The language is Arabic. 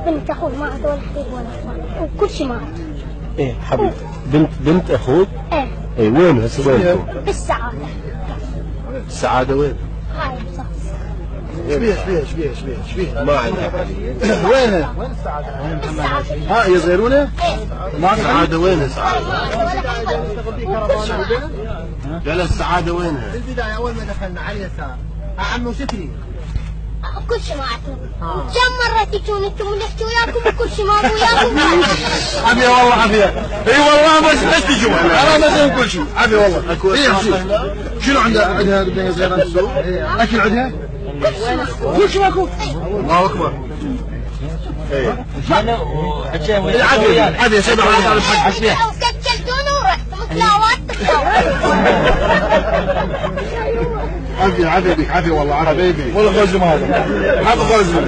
بنت اخوي مات ولا حبيب ولا اخوان وكل شيء مات. ايه حبيبي بنت اخوك؟ ايه. ايه وين هسه وين؟ بالسعادة. السعادة وين؟ هاي بصح. ايش بيه ما عندها حبيبي. وينه؟ وين السعادة؟ ها يصغرونه؟ ايه. ما السعادة وين السعادة؟ وكل شيء مات. لا السعادة وينها؟ في البداية أول ما دخلنا على اليسار عمو شكري كل شيء معكم. كم مرة تجون انتم ونحكي وياكم وكل شيء ما وياكم. عافية والله عافية. اي والله بس تجون انا مسوي كل شيء. عافية والله. شنو عندها بدنا صغيرة السوق؟ اكل عندها؟ كل شيء ماكو. الله اكبر. ايه عافية سبع عافية. وكتلتونا ورحتوا مكلاوات عافية بك عافية والله عافية. والله غزم هذا. هذا غزم.